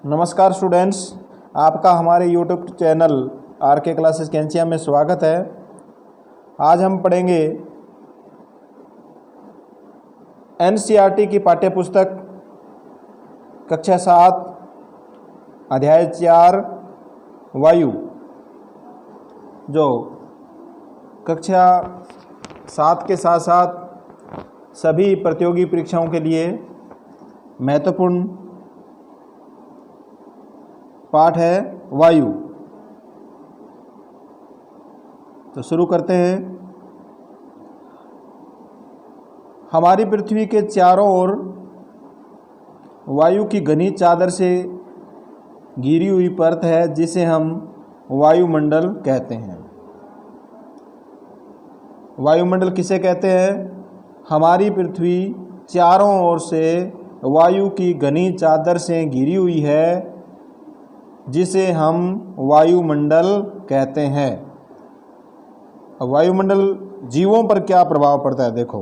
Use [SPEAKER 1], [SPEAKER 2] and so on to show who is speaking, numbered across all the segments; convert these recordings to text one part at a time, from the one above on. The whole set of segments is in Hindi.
[SPEAKER 1] नमस्कार स्टूडेंट्स, आपका हमारे YouTube channel RK. Classes Kainchiya में स्वागत है। आज हम पढ़ेंगे एनसीईआरटी की पाठ्यपुस्तक कक्षा 7 अध्याय 4 वायु, जो कक्षा 7 के साथ साथ सभी प्रतियोगी परीक्षाओं के लिए महत्वपूर्ण पाठ है वायु। तो शुरू करते हैं। हमारी पृथ्वी के चारों ओर वायु की घनी चादर से घिरी हुई परत है, जिसे हम वायुमंडल कहते हैं। वायुमंडल किसे कहते हैं? हमारी पृथ्वी चारों ओर से वायु की घनी चादर से घिरी हुई है, जिसे हम वायुमंडल कहते हैं। वायुमंडल जीवों पर क्या प्रभाव पड़ता है? देखो,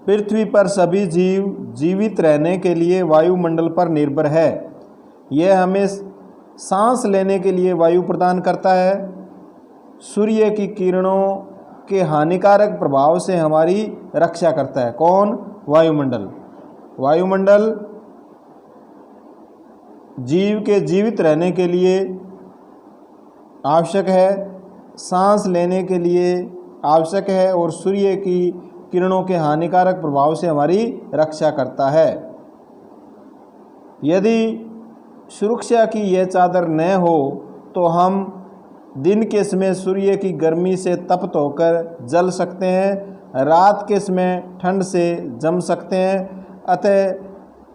[SPEAKER 1] पृथ्वी पर सभी जीव जीवित रहने के लिए वायुमंडल पर निर्भर है। यह हमें सांस लेने के लिए वायु प्रदान करता है। सूर्य की किरणों के हानिकारक प्रभाव से हमारी रक्षा करता है। कौन? वायुमंडल। वायुमंडल जीव के जीवित रहने के लिए आवश्यक है, सांस लेने के लिए आवश्यक है और सूर्य की किरणों के हानिकारक प्रभाव से हमारी रक्षा करता है। यदि सुरक्षा की यह चादर न हो तो हम दिन के समय सूर्य की गर्मी से तप्त होकर जल सकते हैं, रात के समय ठंड से जम सकते हैं। अतः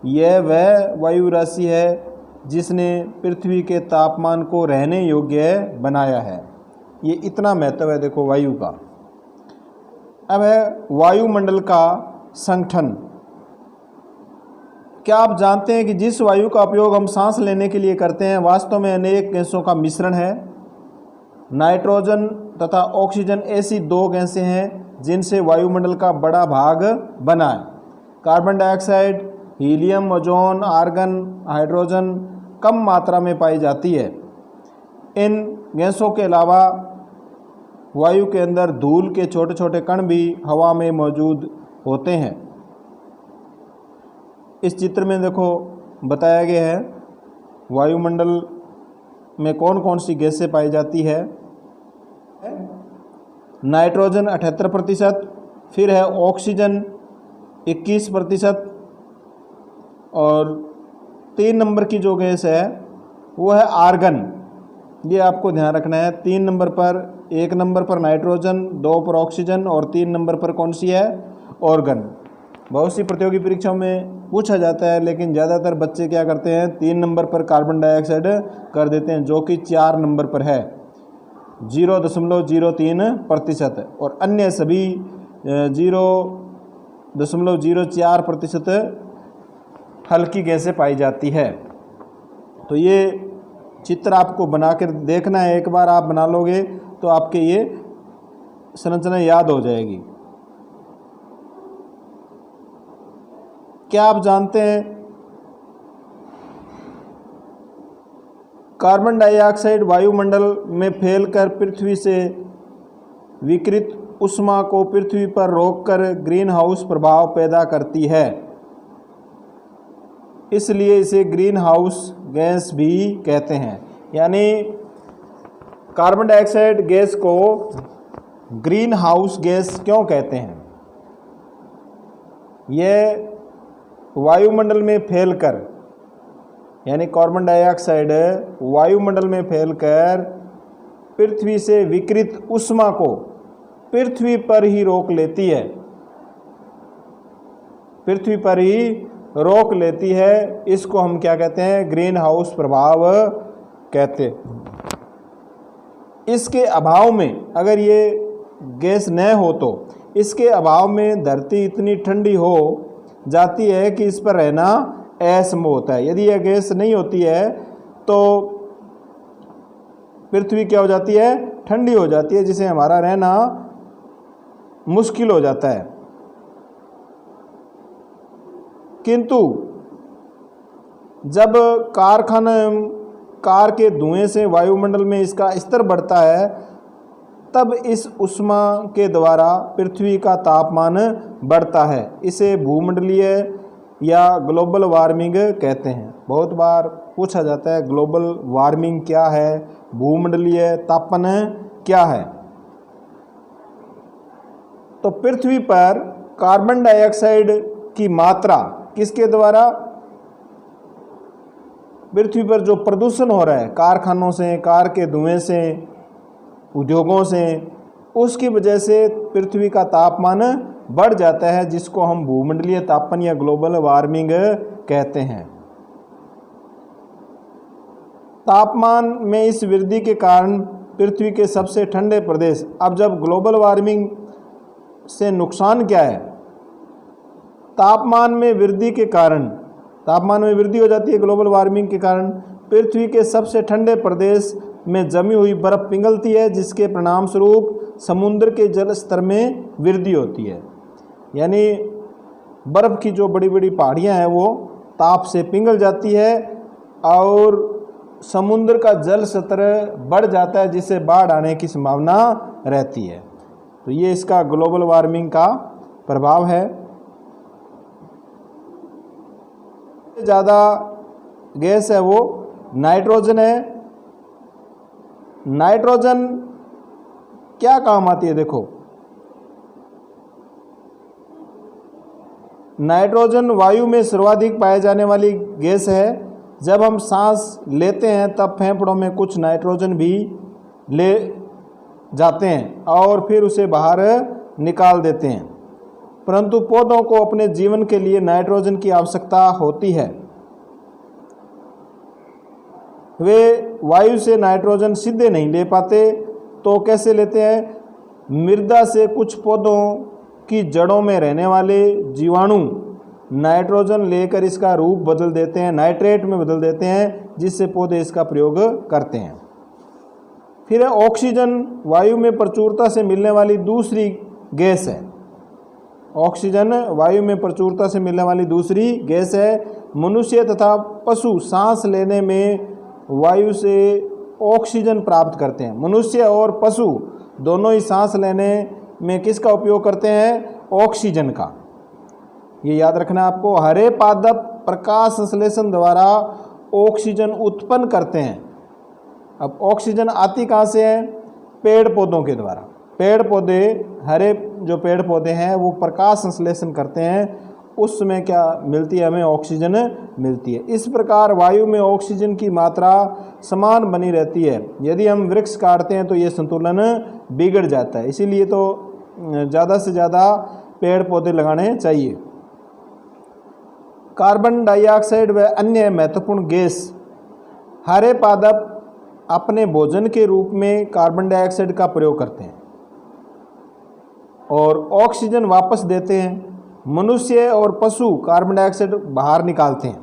[SPEAKER 1] यह वह वायु राशि है जिसने पृथ्वी के तापमान को रहने योग्य बनाया है। ये इतना महत्व है देखो वायु का। अब है वायुमंडल का संगठन। क्या आप जानते हैं कि जिस वायु का उपयोग हम सांस लेने के लिए करते हैं, वास्तव में अनेक गैसों का मिश्रण है। नाइट्रोजन तथा ऑक्सीजन ऐसी दो गैसें हैं जिनसे वायुमंडल का बड़ा भाग बना है। Carbon dioxide, helium, ozone, argon, hydrogen कम मात्रा में पाई जाती है। इन गैसों के अलावा वायु के अंदर धूल के छोटे छोटे कण भी हवा में मौजूद होते हैं। इस चित्र में देखो बताया गया है वायुमंडल में कौन कौन सी गैसें पाई जाती है। नाइट्रोजन 78%, फिर है ऑक्सीजन 21% और 3 नंबर की जो गैस है वो है आर्गन। ये आपको ध्यान रखना है। 3 नंबर पर, 1 नंबर पर नाइट्रोजन, 2 पर ऑक्सीजन और 3 नंबर पर कौन सी है? ऑर्गन। बहुत सी प्रतियोगी परीक्षाओं में पूछा जाता है, लेकिन ज़्यादातर बच्चे क्या करते हैं? 3 नंबर पर कार्बन डाइऑक्साइड कर देते हैं, जो कि 4 नंबर पर है 0.03%, और अन्य सभी 0.04% हल्की गैसें पाई जाती है। तो ये चित्र आपको बनाकर देखना है। एक बार आप बना लोगे तो आपके ये संरचना याद हो जाएगी। क्या आप जानते हैं कार्बन डाइऑक्साइड वायुमंडल में फैलकर पृथ्वी से विकिरित ऊष्मा को पृथ्वी पर रोककर ग्रीन हाउस प्रभाव पैदा करती है, इसलिए इसे ग्रीन हाउस गैस भी कहते हैं। यानी कार्बन डाइऑक्साइड गैस को ग्रीन हाउस गैस क्यों कहते हैं? यह वायुमंडल में फैलकर, यानी कार्बन डाइऑक्साइड वायुमंडल में फैलकर पृथ्वी से विकिरित ऊष्मा को पृथ्वी पर ही रोक लेती है, पृथ्वी पर ही रोक लेती है। इसको हम क्या कहते हैं? ग्रीन हाउस प्रभाव कहते हैं। इसके अभाव में, अगर ये गैस न हो तो इसके अभाव में धरती इतनी ठंडी हो जाती है कि इस पर रहना असंभव होता है। यदि यह गैस नहीं होती है तो पृथ्वी क्या हो जाती है? ठंडी हो जाती है, जिससे हमारा रहना मुश्किल हो जाता है। किंतु जब कारखाना कार के धुएं से वायुमंडल में इसका स्तर बढ़ता है तब इस ऊष्मा के द्वारा पृथ्वी का तापमान बढ़ता है। इसे भूमंडलीय या ग्लोबल वार्मिंग कहते हैं। बहुत बार पूछा जाता है ग्लोबल वार्मिंग क्या है, भूमंडलीय तापन क्या है। तो पृथ्वी पर कार्बन डाइऑक्साइड की मात्रा किसके द्वारा, पृथ्वी पर जो प्रदूषण हो रहा है कारखानों से, कार के धुएं से, उद्योगों से, उसकी वजह से पृथ्वी का तापमान बढ़ जाता है, जिसको हम भूमंडलीय तापन या ग्लोबल वार्मिंग कहते हैं। तापमान में इस वृद्धि के कारण पृथ्वी के सबसे ठंडे प्रदेश, अब जब ग्लोबल वार्मिंग से नुकसान क्या है, तापमान में वृद्धि के कारण, तापमान में वृद्धि हो जाती है ग्लोबल वार्मिंग के कारण, पृथ्वी के सबसे ठंडे प्रदेश में जमी हुई बर्फ पिघलती है, जिसके परिणाम स्वरूप समुद्र के जल स्तर में वृद्धि होती है। यानी बर्फ़ की जो बड़ी बड़ी पहाड़ियाँ हैं वो ताप से पिघल जाती है और समुद्र का जल स्तर बढ़ जाता है, जिससे बाढ़ आने की संभावना रहती है। तो ये इसका ग्लोबल वार्मिंग का प्रभाव है। ज़्यादा गैस है वो नाइट्रोजन है। नाइट्रोजन क्या काम आती है, देखो नाइट्रोजन वायु में सर्वाधिक पाए जाने वाली गैस है। जब हम सांस लेते हैं तब फेफड़ों में कुछ नाइट्रोजन भी ले जाते हैं और फिर उसे बाहर निकाल देते हैं, परंतु पौधों को अपने जीवन के लिए नाइट्रोजन की आवश्यकता होती है। वे वायु से नाइट्रोजन सीधे नहीं ले पाते, तो कैसे लेते हैं, मृदा से कुछ पौधों की जड़ों में रहने वाले जीवाणु नाइट्रोजन लेकर इसका रूप बदल देते हैं, नाइट्रेट में बदल देते हैं, जिससे पौधे इसका प्रयोग करते हैं। फिर है ऑक्सीजन, वायु में प्रचुरता से मिलने वाली दूसरी गैस है। ऑक्सीजन वायु में प्रचुरता से मिलने वाली दूसरी गैस है। मनुष्य तथा पशु सांस लेने में वायु से ऑक्सीजन प्राप्त करते हैं। मनुष्य और पशु दोनों ही सांस लेने में किसका उपयोग करते हैं, ऑक्सीजन का। ये याद रखना आपको। हरे पादप प्रकाश संश्लेषण द्वारा ऑक्सीजन उत्पन्न करते हैं। अब ऑक्सीजन आती कहाँ से है, पेड़ पौधों के द्वारा। पेड़ पौधे, हरे जो पेड़ पौधे हैं वो प्रकाश संश्लेषण करते हैं, उस समय क्या मिलती है, हमें ऑक्सीजन मिलती है। इस प्रकार वायु में ऑक्सीजन की मात्रा समान बनी रहती है। यदि हम वृक्ष काटते हैं तो ये संतुलन बिगड़ जाता है, इसीलिए तो ज़्यादा से ज़्यादा पेड़ पौधे लगाने चाहिए। कार्बन डाइऑक्साइड व अन्य महत्वपूर्ण गैस, हरे पादप अपने भोजन के रूप में कार्बन डाइऑक्साइड का प्रयोग करते हैं और ऑक्सीजन वापस देते हैं। मनुष्य और पशु कार्बन डाइऑक्साइड बाहर निकालते हैं।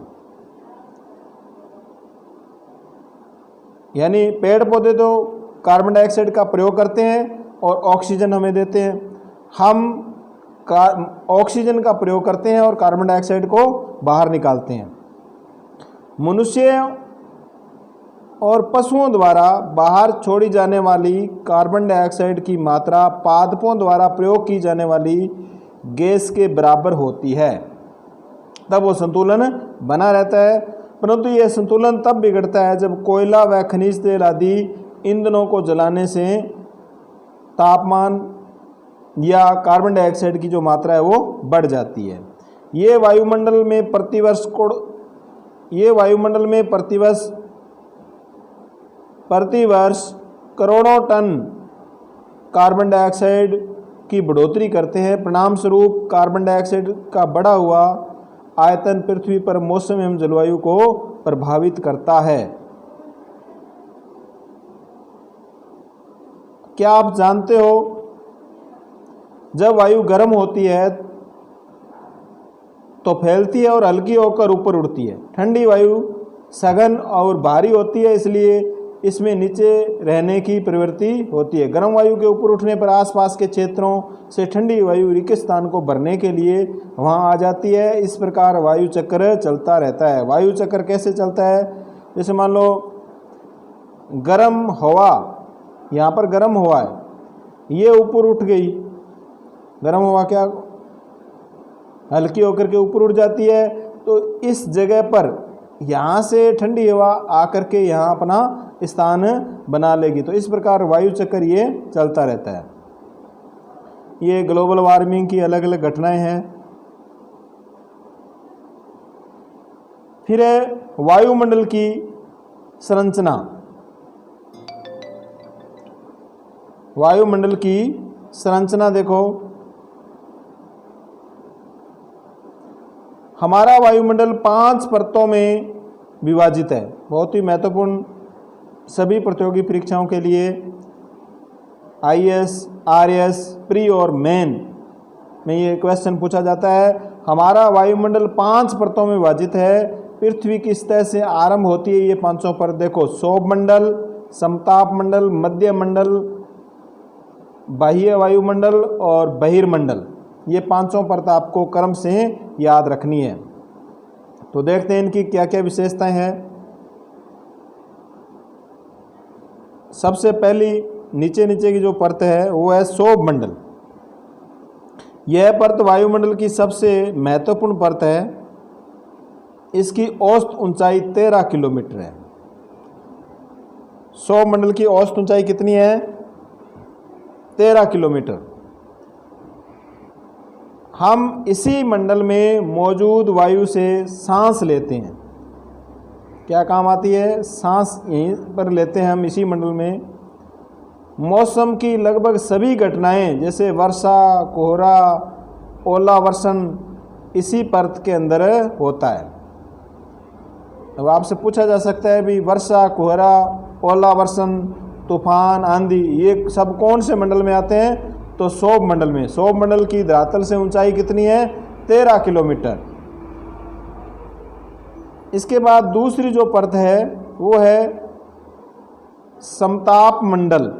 [SPEAKER 1] यानी पेड़ पौधे तो कार्बन डाइऑक्साइड का प्रयोग करते हैं और ऑक्सीजन हमें देते हैं। हम ऑक्सीजन का प्रयोग करते हैं और कार्बन डाइऑक्साइड को बाहर निकालते हैं। मनुष्य और पशुओं द्वारा बाहर छोड़ी जाने वाली कार्बन डाइऑक्साइड की मात्रा पादपों द्वारा प्रयोग की जाने वाली गैस के बराबर होती है, तब वो संतुलन बना रहता है। परंतु यह संतुलन तब बिगड़ता है जब कोयला व खनिज तेल आदि ईंधनों को जलाने से तापमान या कार्बन डाइऑक्साइड की जो मात्रा है वो बढ़ जाती है। ये वायुमंडल में प्रतिवर्ष करोड़ों टन कार्बन डाइऑक्साइड की बढ़ोतरी करते हैं। परिणाम स्वरूप कार्बन डाइऑक्साइड का बढ़ा हुआ आयतन पृथ्वी पर मौसम एवं जलवायु को प्रभावित करता है। क्या आप जानते हो, जब वायु गर्म होती है तो फैलती है और हल्की होकर ऊपर उड़ती है। ठंडी वायु सघन और भारी होती है, इसलिए इसमें नीचे रहने की प्रवृत्ति होती है। गर्म वायु के ऊपर उठने पर आसपास के क्षेत्रों से ठंडी वायु रिक्त स्थान को भरने के लिए वहाँ आ जाती है। इस प्रकार वायु चक्र चलता रहता है। वायु चक्र कैसे चलता है? जैसे मान लो गर्म हवा, यहाँ पर गर्म हवा है, ये ऊपर उठ गई, गर्म हवा क्या हल्की होकर के ऊपर उठ जाती है, तो इस जगह पर यहाँ से ठंडी हवा आकर के यहाँ अपना स्थान बना लेगी। तो इस प्रकार वायु चक्र ये चलता रहता है। ये ग्लोबल वार्मिंग की अलग अलग घटनाएं हैं। फिर है वायुमंडल की संरचना। वायुमंडल की संरचना देखो, हमारा वायुमंडल 5 परतों में विभाजित है। बहुत ही महत्वपूर्ण सभी प्रतियोगी परीक्षाओं के लिए IAS, RAS, प्री और मेन में ये क्वेश्चन पूछा जाता है। हमारा वायुमंडल 5 परतों में विभाजित है। पृथ्वी की सतह से आरंभ होती है ये 5 परत। देखो, सौभमंडल, समताप मंडल, मध्य मंडल, बाह्य वायुमंडल और बहिर्मंडल, ये 5 परत आपको क्रम से याद रखनी है। तो देखते हैं इनकी क्या क्या विशेषताएं हैं। सबसे पहली नीचे नीचे की जो परत है वो है सौभमंडल। यह परत वायुमंडल की सबसे महत्वपूर्ण परत है। इसकी औसत ऊंचाई 13 किलोमीटर है। सौभमंडल की औसत ऊंचाई कितनी है? 13 किलोमीटर। हम इसी मंडल में मौजूद वायु से सांस लेते हैं। क्या काम आती है? सांस यहीं पर लेते हैं हम इसी मंडल में। मौसम की लगभग सभी घटनाएं जैसे वर्षा, कोहरा, ओलावर्षण इसी परत के अंदर होता है। अब आपसे पूछा जा सकता है भी वर्षा, कोहरा, ओलावर्षण, तूफान, आंधी, ये सब कौन से मंडल में आते हैं? तो सौभमंडल में। सौभमंडल की धरातल से ऊंचाई कितनी है? 13 किलोमीटर। इसके बाद दूसरी जो परत है वो है समताप मंडल।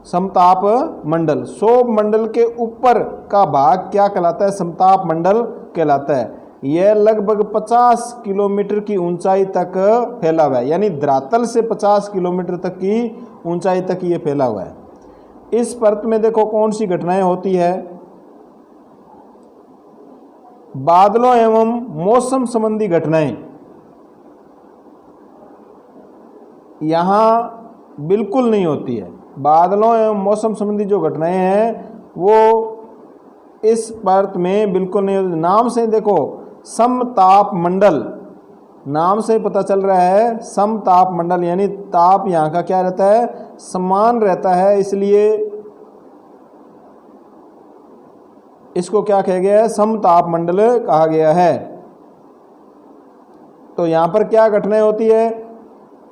[SPEAKER 1] समताप मंडल, सौभमंडल के ऊपर का भाग क्या कहलाता है? समताप मंडल कहलाता है। यह लगभग 50 किलोमीटर की ऊंचाई तक फैला हुआ है, यानी धरातल से 50 किलोमीटर तक की ऊंचाई तक ये फैला हुआ है। इस परत में देखो कौन सी घटनाएं होती है? बादलों एवं मौसम संबंधी घटनाएं यहाँ बिल्कुल नहीं होती है। बादलों एवं मौसम संबंधी जो घटनाएं हैं वो इस परत में बिल्कुल नहीं होती। नाम से देखो समताप मंडल, नाम से पता चल रहा है समताप मंडल, यानी ताप यहाँ का क्या रहता है? समान रहता है, इसलिए इसको क्या कहा गया है? समताप मंडल कहा गया है। तो यहाँ पर क्या घटनाएं होती है?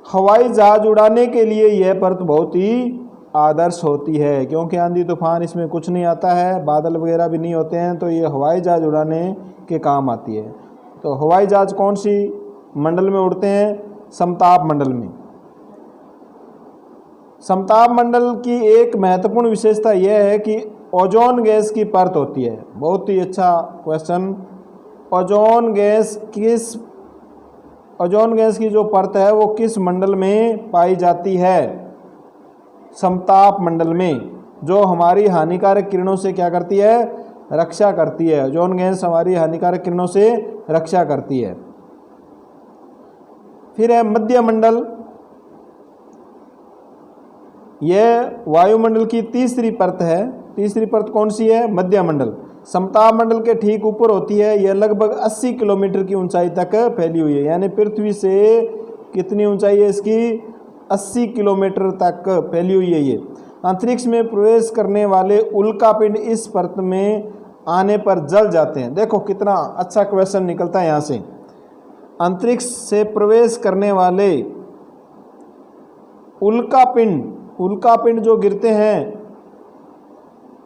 [SPEAKER 1] हवाई जहाज उड़ाने के लिए यह परत बहुत ही आदर्श होती है, क्योंकि आंधी तूफान इसमें कुछ नहीं आता है, बादल वगैरह भी नहीं होते हैं, तो ये हवाई जहाज उड़ाने के काम आती है। तो हवाई जहाज कौन सी मंडल में उड़ते हैं? समताप मंडल में। समताप मंडल की एक महत्वपूर्ण विशेषता यह है कि ओजोन गैस की परत होती है। बहुत ही अच्छा क्वेश्चन। ओजोन गैस की जो परत है वो किस मंडल में पाई जाती है? समताप मंडल में, जो हमारी हानिकारक किरणों से क्या करती है? रक्षा करती है। ओजोन गैस हमारी हानिकारक किरणों से रक्षा करती है। फिर है मध्य मंडल। यह वायुमंडल की तीसरी परत है। तीसरी परत कौन सी है? मध्य मंडल। समताप मंडल के ठीक ऊपर होती है। यह लगभग 80 किलोमीटर की ऊंचाई तक फैली हुई है, यानी पृथ्वी से कितनी ऊंचाई है इसकी? 80 किलोमीटर तक फैली हुई है। ये अंतरिक्ष में प्रवेश करने वाले उल्कापिंड इस परत में आने पर जल जाते हैं। देखो कितना अच्छा क्वेश्चन निकलता है यहाँ से। अंतरिक्ष से प्रवेश करने वाले उल्कापिंड जो गिरते हैं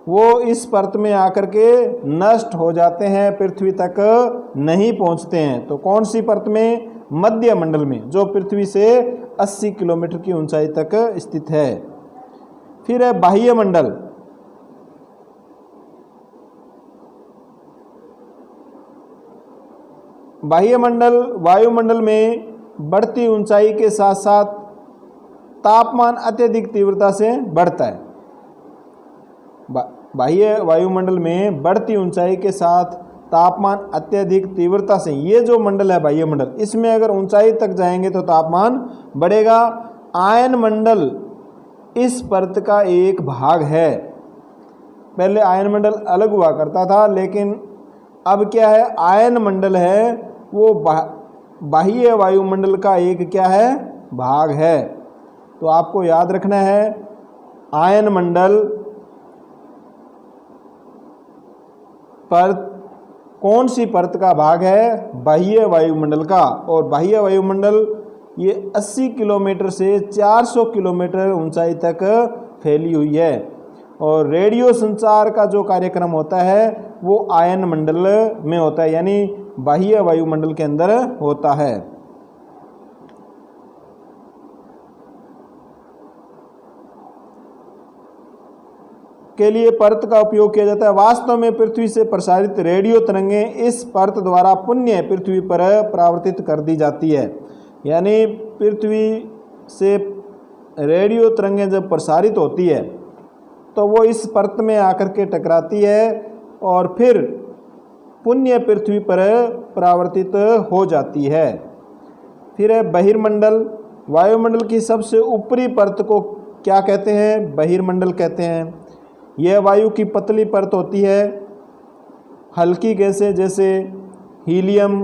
[SPEAKER 1] वो इस परत में आकर के नष्ट हो जाते हैं, पृथ्वी तक नहीं पहुंचते हैं। तो कौन सी परत में? मध्य मंडल में, जो पृथ्वी से 80 किलोमीटर की ऊंचाई तक स्थित है। फिर है बाह्य मंडल। बाह्य मंडल वायुमंडल में बढ़ती ऊंचाई के साथ साथ तापमान अत्यधिक तीव्रता से बढ़ता है। बाह्य वायुमंडल में बढ़ती ऊंचाई के साथ तापमान अत्यधिक तीव्रता से, ये जो मंडल है बाह्य मंडल, इसमें अगर ऊंचाई तक जाएंगे तो तापमान बढ़ेगा। आयन मंडल इस परत का एक भाग है। पहले आयन मंडल अलग हुआ करता था, लेकिन अब क्या है, आयन मंडल है वो बाह्य वायुमंडल का एक क्या है, भाग है। तो आपको याद रखना है आयन मंडल परत कौन सी परत का भाग है, बाह्य वायुमंडल का। और बाह्य वायुमंडल ये 80 किलोमीटर से 400 किलोमीटर ऊंचाई तक फैली हुई है। और रेडियो संचार का जो कार्यक्रम होता है वो आयन मंडल में होता है, यानी बाह्य वायुमंडल के अंदर होता है। के लिए परत का उपयोग किया जाता है। वास्तव में पृथ्वी से प्रसारित रेडियो तरंगें इस परत द्वारा पुनः पृथ्वी पर परावर्तित कर दी जाती है। यानी पृथ्वी से रेडियो तरंगें जब प्रसारित होती है तो वो इस परत में आकर के टकराती है और फिर पुनः पृथ्वी पर परावर्तित हो जाती है। फिर है बहिर्मंडल। वायुमंडल की सबसे ऊपरी परत को क्या कहते हैं, बहिर्मंडल कहते हैं। यह वायु की पतली परत होती है। हल्की गैसें जैसे हीलियम,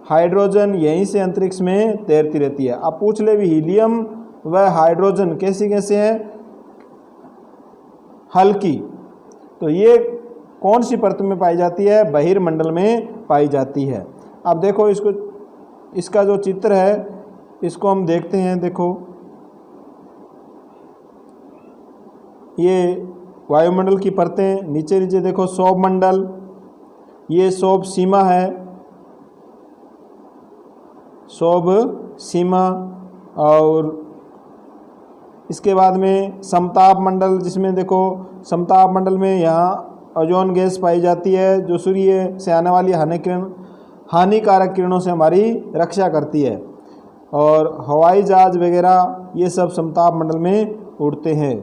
[SPEAKER 1] हाइड्रोजन यहीं से अंतरिक्ष में तैरती रहती है। अब पूछ ले भी हीलियम व हाइड्रोजन कैसी गैसें हैं, हल्की, तो ये कौन सी परत में पाई जाती है, बहिर्मंडल में पाई जाती है। अब देखो इसका जो चित्र है इसको हम देखते हैं। देखो ये वायुमंडल की परतें, नीचे नीचे देखो सौभ मंडल, ये सौभ सीमा है, सौभ सीमा। और इसके बाद में समताप मंडल, जिसमें देखो समताप मंडल में यहाँ ओजोन गैस पाई जाती है जो सूर्य से आने वाली हानिकारक किरणों से हमारी रक्षा करती है। और हवाई जहाज वगैरह ये सब समताप मंडल में उड़ते हैं।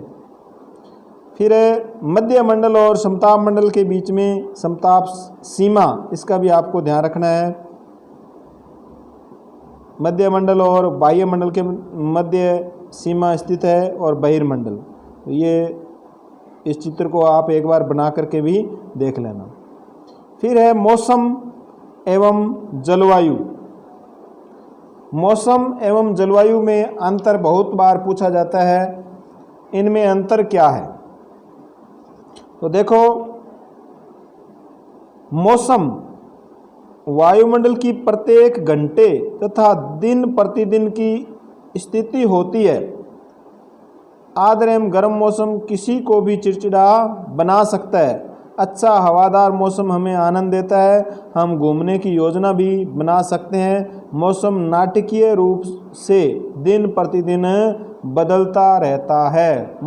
[SPEAKER 1] फिर मध्य मंडल और समताप मंडल के बीच में समताप सीमा, इसका भी आपको ध्यान रखना है। मध्य मंडल और बाह्य मंडल के मध्य सीमा स्थित है और बहिर्मंडल। तो ये इस चित्र को आप एक बार बना करके भी देख लेना। फिर है मौसम एवं जलवायु। मौसम एवं जलवायु में अंतर बहुत बार पूछा जाता है, इनमें अंतर क्या है। तो देखो मौसम वायुमंडल की प्रत्येक घंटे तथा दिन प्रतिदिन की स्थिति होती है। आर्द्र एवं गर्म मौसम किसी को भी चिड़चिड़ा बना सकता है। अच्छा हवादार मौसम हमें आनंद देता है, हम घूमने की योजना भी बना सकते हैं। मौसम नाटकीय रूप से दिन प्रतिदिन बदलता रहता है।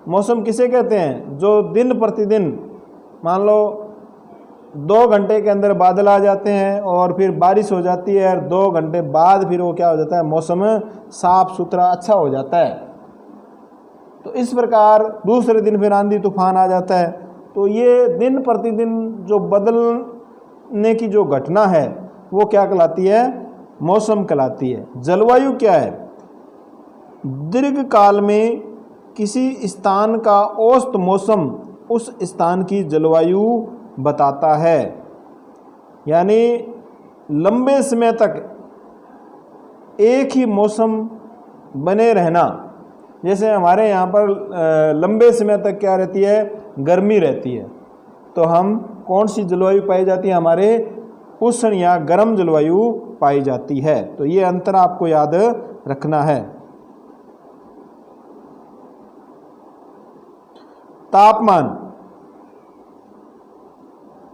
[SPEAKER 1] मौसम किसे कहते हैं, जो दिन प्रतिदिन, मान लो 2 घंटे के अंदर बादल आ जाते हैं और फिर बारिश हो जाती है और 2 घंटे बाद फिर वो क्या हो जाता है, मौसम साफ सुथरा अच्छा हो जाता है। तो इस प्रकार दूसरे दिन फिर आंधी तूफान आ जाता है। तो ये दिन प्रतिदिन जो बदलने की जो घटना है वो क्या कहलाती है, मौसम कहलाती है। जलवायु क्या है, दीर्घ काल में किसी स्थान का औसत मौसम उस स्थान की जलवायु बताता है। यानी लंबे समय तक एक ही मौसम बने रहना। जैसे हमारे यहाँ पर लंबे समय तक क्या रहती है, गर्मी रहती है, तो हम कौन सी जलवायु पाई जाती है, हमारे उष्ण या गर्म जलवायु पाई जाती है। तो ये अंतर आपको याद रखना है।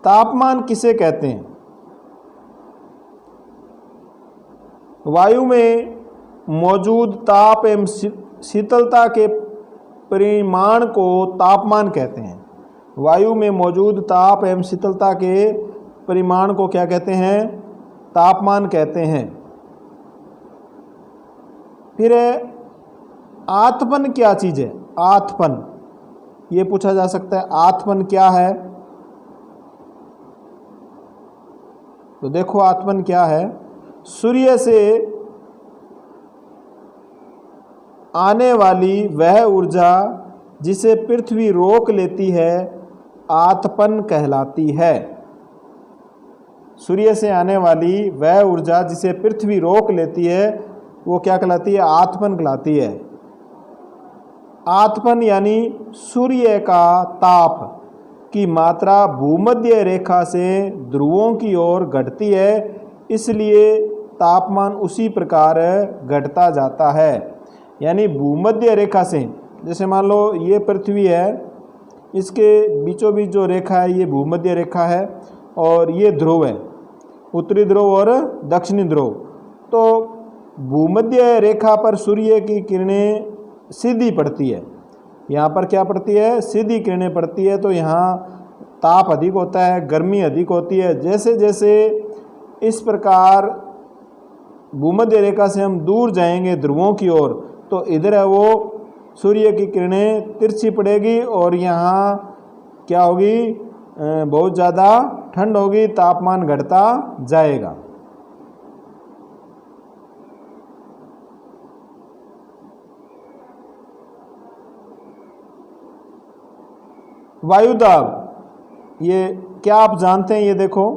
[SPEAKER 1] तापमान किसे कहते हैं, वायु में मौजूद ताप एवं शीतलता के परिमाण को तापमान कहते हैं। वायु में मौजूद ताप एवं शीतलता के परिमाण को क्या कहते हैं? तापमान कहते हैं। फिर आतपन क्या चीज़ है? आतपन, ये पूछा जा सकता है, आतपन क्या है? तो देखो आतपन क्या है। सूर्य से आने वाली वह ऊर्जा जिसे पृथ्वी रोक लेती है आतपन कहलाती है। सूर्य से आने वाली वह ऊर्जा जिसे पृथ्वी रोक लेती है वो क्या कहलाती है? आतपन कहलाती है। आतपन यानी सूर्य का ताप की मात्रा भूमध्य रेखा से ध्रुवों की ओर घटती है, इसलिए तापमान उसी प्रकार घटता जाता है। यानी भूमध्य रेखा से, जैसे मान लो ये पृथ्वी है, इसके बीचों बीच जो रेखा है ये भूमध्य रेखा है और ये ध्रुव है, उत्तरी ध्रुव और दक्षिणी ध्रुव। तो भूमध्य रेखा पर सूर्य की किरणें सीधी पड़ती है, यहाँ पर क्या पड़ती है? सीधी किरणें पड़ती है, तो यहाँ ताप अधिक होता है, गर्मी अधिक होती है। जैसे जैसे इस प्रकार भूमध्य रेखा से हम दूर जाएंगे ध्रुवों की ओर, तो इधर है वो सूर्य की किरणें तिरछी पड़ेगी और यहाँ क्या होगी? बहुत ज़्यादा ठंड होगी, तापमान घटता जाएगा। वायुदाब, ये क्या आप जानते हैं? ये देखो,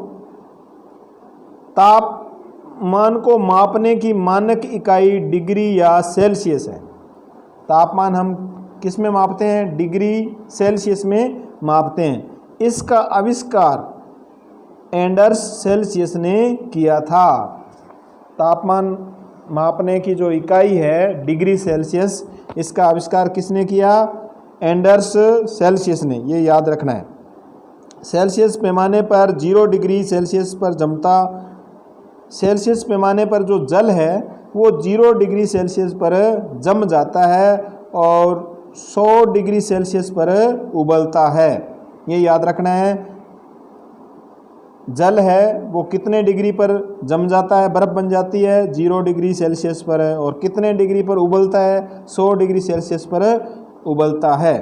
[SPEAKER 1] तापमान को मापने की मानक इकाई डिग्री या सेल्सियस है। तापमान हम किस में मापते हैं? डिग्री सेल्सियस में मापते हैं। इसका आविष्कार एंडर्स सेल्सियस ने किया था। तापमान मापने की जो इकाई है डिग्री सेल्सियस, इसका आविष्कार किसने किया? एंडर्स सेल्सियस ने। ये याद रखना है। सेल्सियस पैमाने पर 0 डिग्री सेल्सियस पर जमता, सेल्सियस पैमाने पर जो जल है वो 0 डिग्री सेल्सियस पर जम जाता है और 100 डिग्री सेल्सियस पर उबलता है। ये याद रखना है। जल है वो कितने डिग्री पर जम जाता है, बर्फ़ बन जाती है? 0 डिग्री सेल्सियस पर। और कितने डिग्री पर उबलता है? 100 डिग्री सेल्सियस पर उबलता है।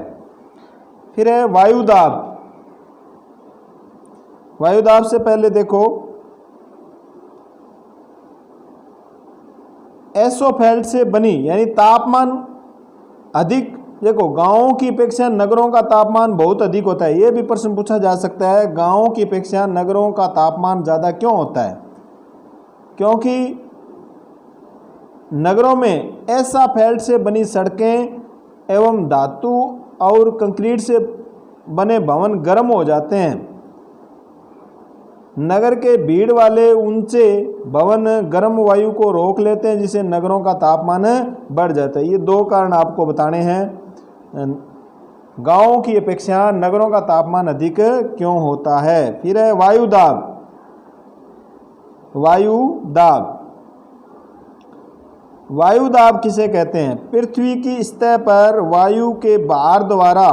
[SPEAKER 1] फिर है वायुदाब। वायुदाब से पहले देखो, एसोफेल्ट से बनी, यानी तापमान अधिक, देखो गांवों की अपेक्षा नगरों का तापमान बहुत अधिक होता है। ये भी प्रश्न पूछा जा सकता है, गांवों की अपेक्षा नगरों का तापमान ज़्यादा क्यों होता है? क्योंकि नगरों में एसोफेल्ट से बनी सड़कें एवं धातु और कंक्रीट से बने भवन गर्म हो जाते हैं। नगर के भीड़ वाले ऊंचे भवन गर्म वायु को रोक लेते हैं, जिससे नगरों का तापमान बढ़ जाता है। ये 2 कारण आपको बताने हैं, गांवों की अपेक्षा नगरों का तापमान अधिक क्यों होता है। फिर है वायुदाब। वायुदाब, वायुदाब किसे कहते हैं? पृथ्वी की सतह पर वायु के भार द्वारा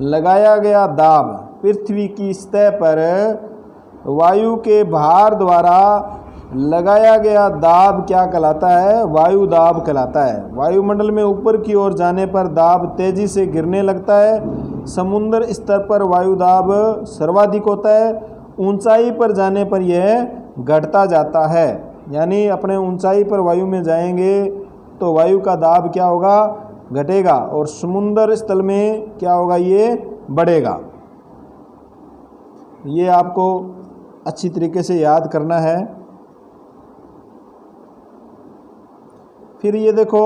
[SPEAKER 1] लगाया गया दाब। पृथ्वी की सतह पर वायु के भार द्वारा लगाया गया दाब क्या कहलाता है? वायुदाब कहलाता है। वायुमंडल में ऊपर की ओर जाने पर दाब तेजी से गिरने लगता है। समुद्र स्तर पर वायुदाब सर्वाधिक होता है, ऊंचाई पर जाने पर यह घटता जाता है। यानी अपने ऊंचाई पर वायु में जाएंगे तो वायु का दाब क्या होगा? घटेगा, और समुद्र स्थल में क्या होगा? ये बढ़ेगा। ये आपको अच्छी तरीके से याद करना है। फिर ये देखो,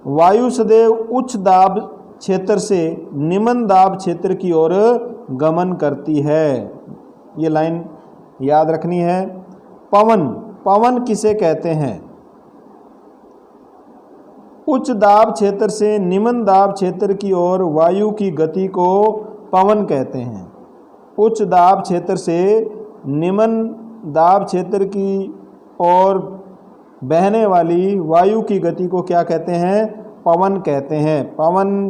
[SPEAKER 1] वायु सदैव उच्च दाब क्षेत्र से निम्न दाब क्षेत्र की ओर गमन करती है। ये लाइन याद रखनी है। पवन, पवन किसे कहते हैं? उच्च दाब क्षेत्र से निम्न दाब क्षेत्र की ओर वायु की गति को पवन कहते हैं। उच्च दाब क्षेत्र से निम्न दाब क्षेत्र की और बहने वाली वायु की गति को क्या कहते हैं? पवन कहते हैं। पवन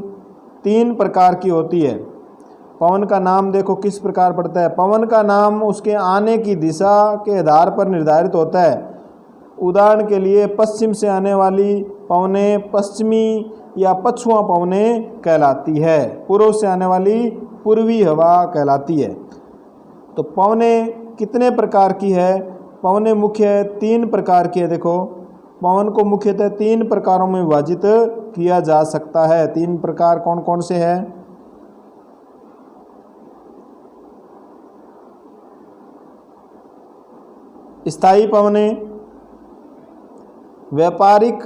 [SPEAKER 1] 3 प्रकार की होती है। पवन का नाम देखो किस प्रकार पड़ता है। पवन का नाम उसके आने की दिशा के आधार पर निर्धारित होता है। उदाहरण के लिए पश्चिम से आने वाली पवनें पश्चिमी या पछुआ पवनें कहलाती है। पूर्व से आने वाली पूर्वी हवा कहलाती है। तो पवनें कितने प्रकार की है? पवनें मुख्य 3 प्रकार की है। देखो, पवन को मुख्यतः 3 प्रकारों में विभाजित किया जा सकता है। 3 प्रकार कौन कौन से हैं? स्थायी पवनें, व्यापारिक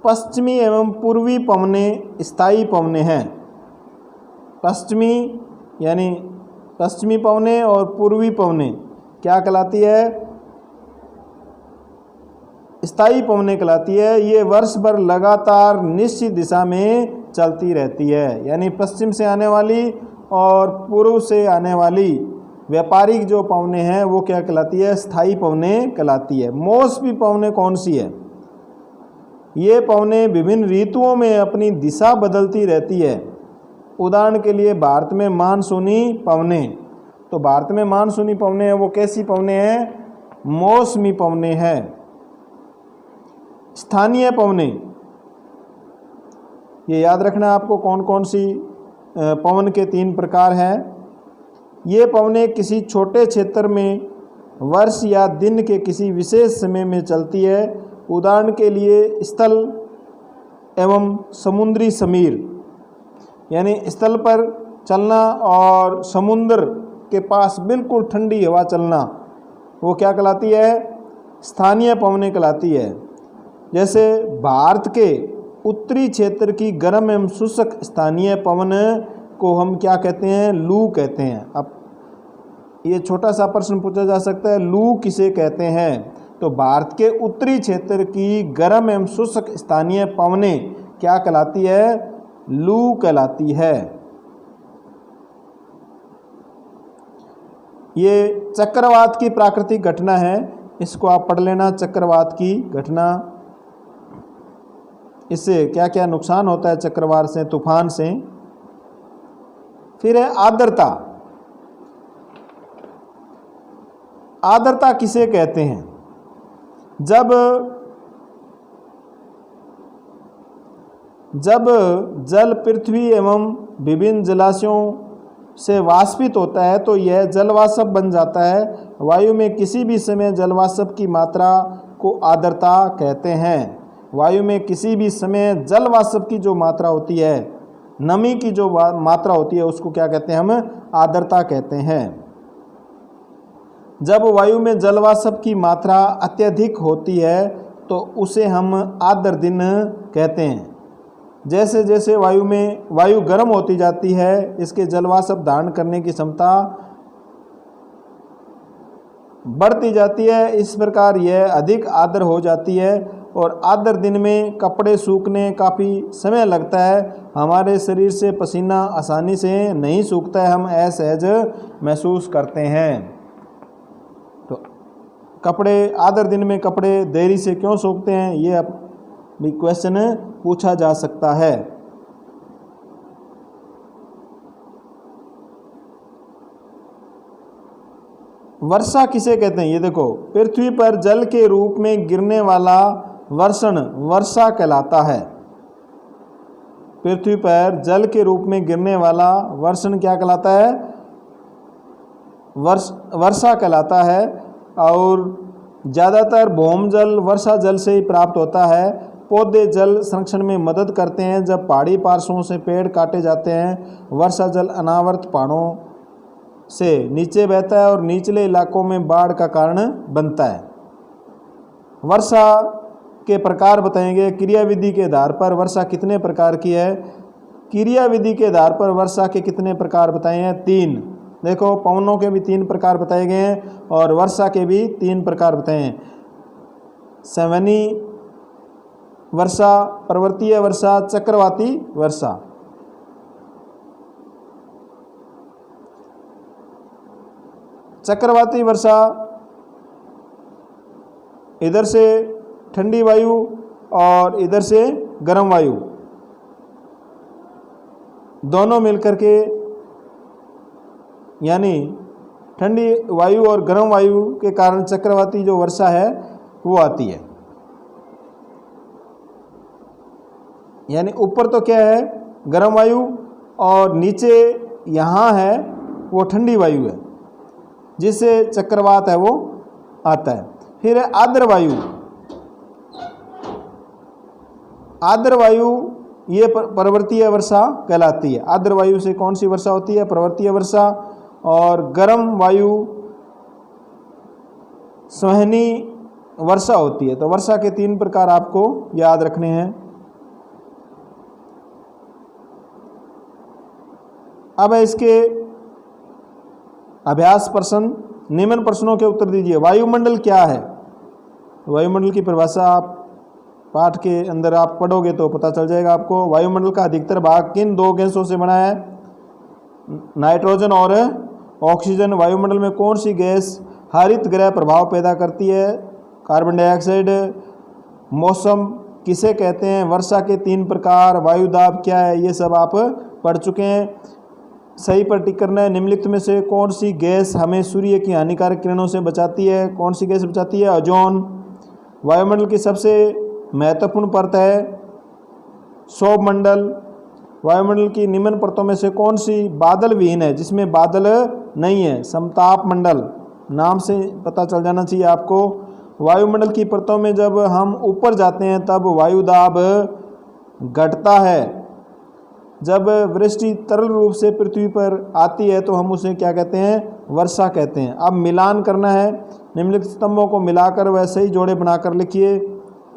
[SPEAKER 1] पश्चिमी एवं पूर्वी पवनें स्थायी पवनें हैं। पश्चिमी यानी पश्चिमी पवनें और पूर्वी पवनें क्या कहलाती है? स्थायी पवनें कहलाती है। ये वर्ष भर लगातार निश्चित दिशा में चलती रहती है। यानी पश्चिम से आने वाली और पूर्व से आने वाली व्यापारिक जो पवनें हैं वो क्या कहलाती है? स्थायी पवनें कहलाती है। मौसमी पवनें कौन सी है? ये पवनें विभिन्न ऋतुओं में अपनी दिशा बदलती रहती है। उदाहरण के लिए भारत में मानसूनी पवनें, तो भारत में मानसूनी पवनें वो कैसी पवनें हैं? मौसमी पवनें हैं। स्थानीय पवनें, ये याद रखना आपको कौन कौन सी पवन के 3 प्रकार हैं। ये पवनें किसी छोटे क्षेत्र में वर्ष या दिन के किसी विशेष समय में चलती है। उदाहरण के लिए स्थल एवं समुद्री समीर, यानी स्थल पर चलना और समुद्र के पास बिल्कुल ठंडी हवा चलना, वो क्या कहलाती है? स्थानीय पवनें कहलाती है। जैसे भारत के उत्तरी क्षेत्र की गर्म एवं शुष्क स्थानीय पवन को हम क्या कहते हैं? लू कहते हैं। अब ये छोटा सा प्रश्न पूछा जा सकता है, लू किसे कहते हैं? तो भारत के उत्तरी क्षेत्र की गर्म एवं शुष्क स्थानीय पवनें क्या कहलाती है? लू कहलाती है। ये चक्रवात की प्राकृतिक घटना है, इसको आप पढ़ लेना। चक्रवात की घटना, इससे क्या क्या नुकसान होता है चक्रवात से, तूफान से। फिर है आर्द्रता। आर्द्रता किसे कहते हैं? जब जल पृथ्वी एवं विभिन्न जलाशयों से वाष्पित होता है तो यह जलवाष्प बन जाता है। वायु में किसी भी समय जलवाष्प की मात्रा को आर्द्रता कहते हैं। वायु में किसी भी समय जलवाष्प की जो मात्रा होती है, नमी की जो मात्रा होती है, उसको क्या कहते हैं? हम आर्द्रता कहते हैं। जब वायु में जलवाष्प की मात्रा अत्यधिक होती है तो उसे हम आर्द्र दिन कहते हैं। जैसे जैसे वायु गर्म होती जाती है, इसके जलवाष्प धारण करने की क्षमता बढ़ती जाती है। इस प्रकार यह अधिक आर्द्र हो जाती है और आर्द्र दिन में कपड़े सूखने काफ़ी समय लगता है। हमारे शरीर से पसीना आसानी से नहीं सूखता है, हम असहज महसूस करते हैं। तो कपड़े आर्द्र दिन में कपड़े देरी से क्यों सूखते हैं, ये भी क्वेश्चन पूछा जा सकता है। वर्षा किसे कहते हैं? ये देखो, पृथ्वी पर जल के रूप में गिरने वाला वर्षण वर्षा कहलाता है। पृथ्वी पर जल के रूप में गिरने वाला वर्षण क्या कहलाता है? वर्षा कहलाता है। और ज़्यादातर भौम जल वर्षा जल से ही प्राप्त होता है। पौधे जल संरक्षण में मदद करते हैं। जब पहाड़ी पार्श्वों से पेड़ काटे जाते हैं, वर्षा जल अनावर्त पहाड़ों से नीचे बहता है और निचले इलाकों में बाढ़ का कारण बनता है। वर्षा के प्रकार बताएंगे। क्रियाविधि के आधार पर वर्षा कितने प्रकार की है? क्रियाविधि के आधार पर वर्षा के कितने प्रकार बताए हैं? 3। देखो, पवनों के भी 3 प्रकार बताए गए हैं और वर्षा के भी 3 प्रकार बताए हैं। संवहनी वर्षा, पर्वतीय वर्षा, चक्रवाती वर्षा। चक्रवाती वर्षा इधर से ठंडी वायु और इधर से गर्म वायु, दोनों मिलकर के यानी ठंडी वायु और गर्म वायु के कारण चक्रवाती जो वर्षा है वो आती है। यानी ऊपर तो क्या है, गर्म वायु, और नीचे यहाँ है वो ठंडी वायु है, जिससे चक्रवात है वो आता है। फिर है आर्द्र वायु। आर्द्र वायु ये पर्वतीय वर्षा कहलाती है। आर्द्र वायु से कौन सी वर्षा होती है? पर्वतीय वर्षा। और गर्म वायु संवहनी वर्षा होती है। तो वर्षा के 3 प्रकार आपको याद रखने हैं। अब इसके अभ्यास प्रश्न, निम्न प्रश्नों के उत्तर दीजिए। वायुमंडल क्या है? वायुमंडल की परिभाषा आप पाठ के अंदर आप पढ़ोगे तो पता चल जाएगा आपको। वायुमंडल का अधिकतर भाग किन 2 गैसों से बना है? नाइट्रोजन और ऑक्सीजन। वायुमंडल में कौन सी गैस हरित गृह प्रभाव पैदा करती है? Carbon dioxide. मौसम किसे कहते हैं? वर्षा के 3 प्रकार। वायुदाब क्या है? ये सब आप पढ़ चुके हैं। सही पर टिक करना है। निम्नलिखित में से कौन सी गैस हमें सूर्य की हानिकारक किरणों से बचाती है? कौन सी गैस बचाती है? ओजोन। वायुमंडल की सबसे महत्वपूर्ण परत है सौरमंडल। वायुमंडल की निम्न परतों में से कौन सी बादल विहीन है, जिसमें बादल नहीं है? समताप मंडल। नाम से पता चल जाना चाहिए आपको। वायुमंडल की परतों में जब हम ऊपर जाते हैं तब वायुदाब घटता है। जब वृष्टि तरल रूप से पृथ्वी पर आती है तो हम उसे क्या कहते हैं? वर्षा कहते हैं। अब मिलान करना है। निम्नलिखित स्तंभों को मिलाकर वैसे ही जोड़े बनाकर लिखिए।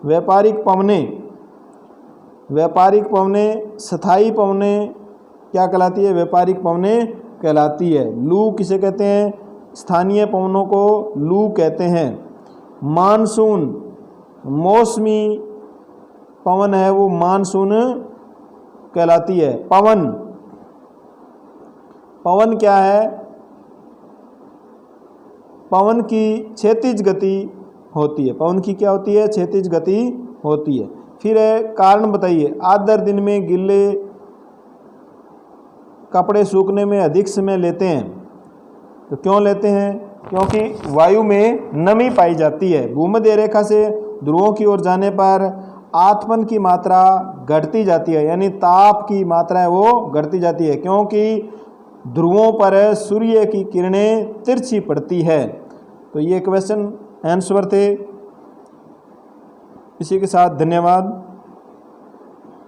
[SPEAKER 1] व्यापारिक पवनें। व्यापारिक पवनें, स्थायी पवनें क्या कहलाती है? व्यापारिक पवनें कहलाती है। लू किसे कहते हैं? स्थानीय पवनों को लू कहते हैं। मानसून, मौसमी पवन है वो मानसून कहलाती है। पवन, पवन क्या है? पवन की क्षैतिज गति होती है। पवन की क्या होती है? क्षैतिज गति होती है। फिर है कारण बताइए। आर्द्र दिन में गिल्ले कपड़े सूखने में अधिक समय लेते हैं। तो क्यों लेते हैं? क्योंकि वायु में नमी पाई जाती है। भूमध्य रेखा से ध्रुवों की ओर जाने पर आत्मन की मात्रा घटती जाती है, यानी ताप की मात्रा है वो घटती जाती है, क्योंकि ध्रुवों पर सूर्य की किरणें तिरछी पड़ती है। तो ये क्वेश्चन आंसर थे। इसी के साथ धन्यवाद।